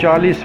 40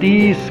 30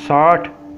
60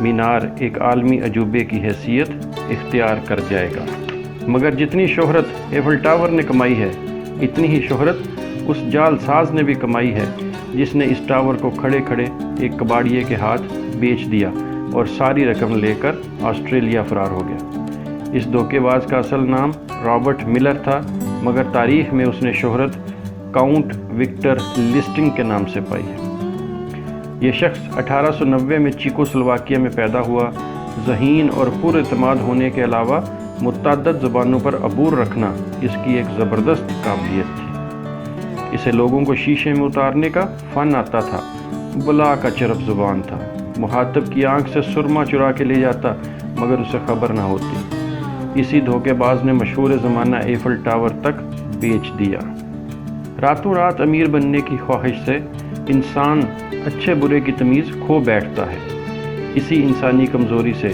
مینار ایک عالمی عجوبے کی حیثیت اختیار کر جائے گا۔ مگر جتنی شہرت ایفل ٹاور نے کمائی ہے، اتنی ہی شہرت اس جعل ساز نے بھی کمائی ہے جس نے اس ٹاور کو کھڑے کھڑے ایک کباڑیے کے ہاتھ بیچ دیا اور ساری رقم لے کر آسٹریلیا فرار ہو گیا۔ اس دھوکے باز کا اصل نام رابرٹ ملر تھا، مگر تاریخ میں اس نے شہرت کاؤنٹ وکٹر لسٹنگ کے نام سے پائی ہے۔ یہ شخص 1890 میں چیکوسلواکیہ میں پیدا ہوا۔ ذہین اور پر اعتماد ہونے کے علاوہ متعدد زبانوں پر عبور رکھنا اس کی ایک زبردست قابلیت تھی۔ اسے لوگوں کو شیشے میں اتارنے کا فن آتا تھا، بلا کا چرب زبان تھا، مخاطب کی آنکھ سے سرما چرا کے لے جاتا مگر اسے خبر نہ ہوتی۔ اسی دھوکے باز نے مشہور زمانہ ایفل ٹاور تک بیچ دیا۔ راتوں رات امیر بننے کی خواہش سے انسان اچھے برے کی تمیز کھو بیٹھتا ہے۔ اسی انسانی کمزوری سے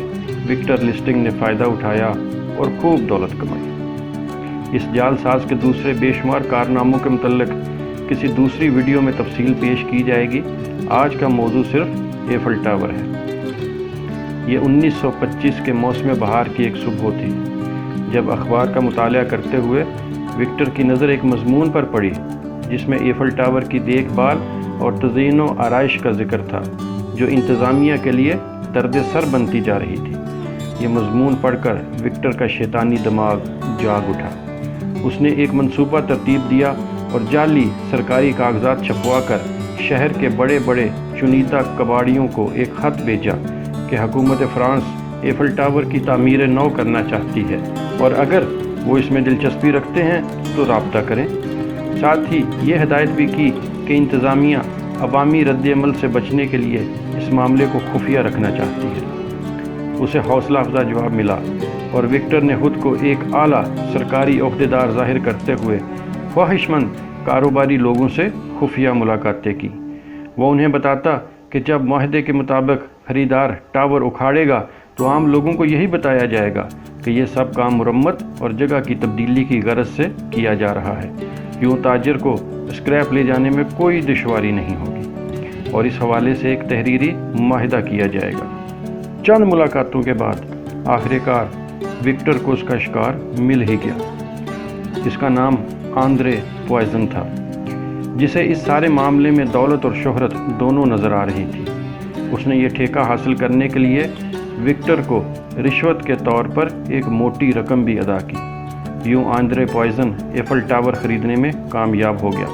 وکٹر لسٹنگ نے فائدہ اٹھایا اور خوب دولت کمائی۔ اس جعل ساز کے دوسرے بے شمار کارناموں کے متعلق کسی دوسری ویڈیو میں تفصیل پیش کی جائے گی۔ آج کا موضوع صرف ایفل ٹاور ہے۔ یہ 1925 کے موسم بہار کی ایک صبح تھی جب اخبار کا مطالعہ کرتے ہوئے وکٹر کی نظر ایک مضمون پر پڑی جس میں ایفل ٹاور کی دیکھ بھال اور تزئین و آرائش کا ذکر تھا، جو انتظامیہ کے لیے درد سر بنتی جا رہی تھی۔ یہ مضمون پڑھ کر وکٹر کا شیطانی دماغ جاگ اٹھا۔ اس نے ایک منصوبہ ترتیب دیا اور جعلی سرکاری کاغذات چھپوا کر شہر کے بڑے بڑے چنیدہ کباڑیوں کو ایک خط بھیجا کہ حکومت فرانس ایفل ٹاور کی تعمیر نو کرنا چاہتی ہے اور اگر وہ اس میں دلچسپی رکھتے ہیں تو رابطہ کریں۔ ساتھ ہی یہ ہدایت بھی کی کہ انتظامیہ عوامی رد عمل سے بچنے کے لیے اس معاملے کو خفیہ رکھنا چاہتی ہے۔ اسے حوصلہ افزا جواب ملا اور وکٹر نے خود کو ایک اعلیٰ سرکاری عہدیدار ظاہر کرتے ہوئے خواہش مند کاروباری لوگوں سے خفیہ ملاقاتیں کی۔ وہ انہیں بتاتا کہ جب معاہدے کے مطابق خریدار ٹاور اکھاڑے گا تو عام لوگوں کو یہی بتایا جائے گا کہ یہ سب کام مرمت اور جگہ کی تبدیلی کی غرض سے کیا جا رہا ہے۔ یوں تاجر کو اسکریپ لے جانے میں کوئی دشواری نہیں ہوگی اور اس حوالے سے ایک تحریری معاہدہ کیا جائے گا۔ چند ملاقاتوں کے بعد آخر کار وکٹر کو اس کا شکار مل ہی گیا۔ اس کا نام آندرے پوائزن تھا، جسے اس سارے معاملے میں دولت اور شہرت دونوں نظر آ رہی تھی۔ اس نے یہ ٹھیکہ حاصل کرنے کے لیے وکٹر کو رشوت کے طور پر ایک موٹی رقم بھی ادا کی۔ یوں آندرے پوائزن ایفل ٹاور خریدنے میں کامیاب ہو گیا۔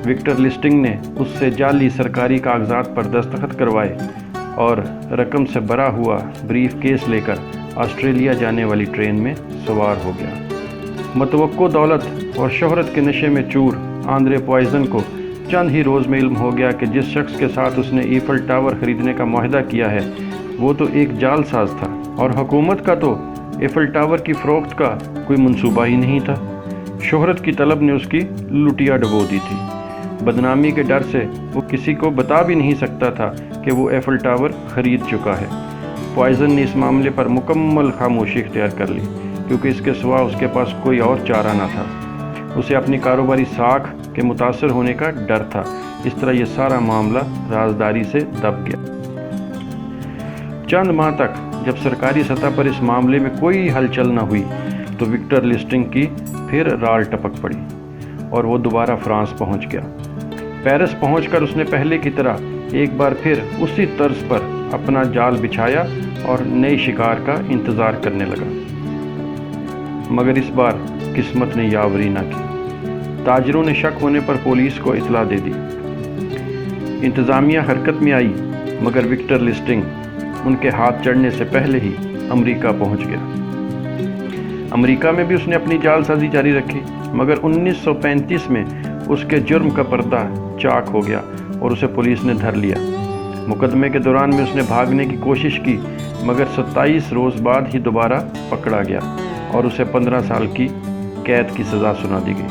وکٹر لسٹنگ نے اس سے جعلی سرکاری کاغذات پر دستخط کروائے اور رقم سے بھرا ہوا بریف کیس لے کر آسٹریلیا جانے والی ٹرین میں سوار ہو گیا۔ متوقع دولت اور شہرت کے نشے میں چور آندرے پوائزن کو چند ہی روز میں علم ہو گیا کہ جس شخص کے ساتھ اس نے ایفل ٹاور خریدنے کا معاہدہ کیا ہے وہ تو ایک جعل ساز تھا اور حکومت کا تو ایفل ٹاور کی فروخت کا کوئی منصوبہ ہی نہیں تھا۔ شہرت کی طلب نے اس کی لٹیا ڈبو دی تھی۔ بدنامی کے ڈر سے وہ کسی کو بتا بھی نہیں سکتا تھا کہ وہ ایفل ٹاور خرید چکا ہے۔ پوائزن نے اس معاملے پر مکمل خاموشی اختیار کر لی کیونکہ اس کے سوا اس کے پاس کوئی اور چارہ نہ تھا۔ اسے اپنی کاروباری ساکھ کے متاثر ہونے کا ڈر تھا۔ اس طرح یہ سارا معاملہ رازداری سے دب گیا۔ چند ماہ تک جب سرکاری سطح پر اس معاملے میں کوئی ہلچل نہ ہوئی تو وکٹر لسٹنگ کی پھر رال ٹپک پڑی اور وہ دوبارہ فرانس پہنچ گیا۔ پیرس پہنچ کر اس نے پہلے کی طرح ایک بار پھر اسی طرز پر اپنا جال بچھایا اور نئے شکار کا انتظار کرنے لگا، مگر اس بار قسمت نے یاوری نہ کی۔ تاجروں نے شک ہونے پر پولیس کو اطلاع دے دی۔ انتظامیہ حرکت میں آئی مگر وکٹر لسٹنگ ان کے ہاتھ چڑھنے سے پہلے ہی امریکہ پہنچ گیا۔ امریکہ میں بھی اس نے اپنی جعل سازی جاری رکھی مگر 1935 میں اس کے جرم کا پردہ چاک ہو گیا اور اسے پولیس نے دھر لیا۔ مقدمے کے دوران میں اس نے بھاگنے کی کوشش کی مگر 27 روز بعد ہی دوبارہ پکڑا گیا اور اسے 15 سال کی قید کی سزا سنا دی گئی۔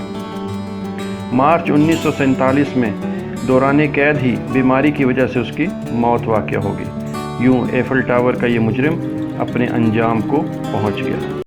مارچ 1947 میں دوران قید ہی بیماری کی وجہ سے اس کی موت واقع ہو گئی۔ یوں ایفل ٹاور کا یہ مجرم اپنے انجام کو پہنچ گیا۔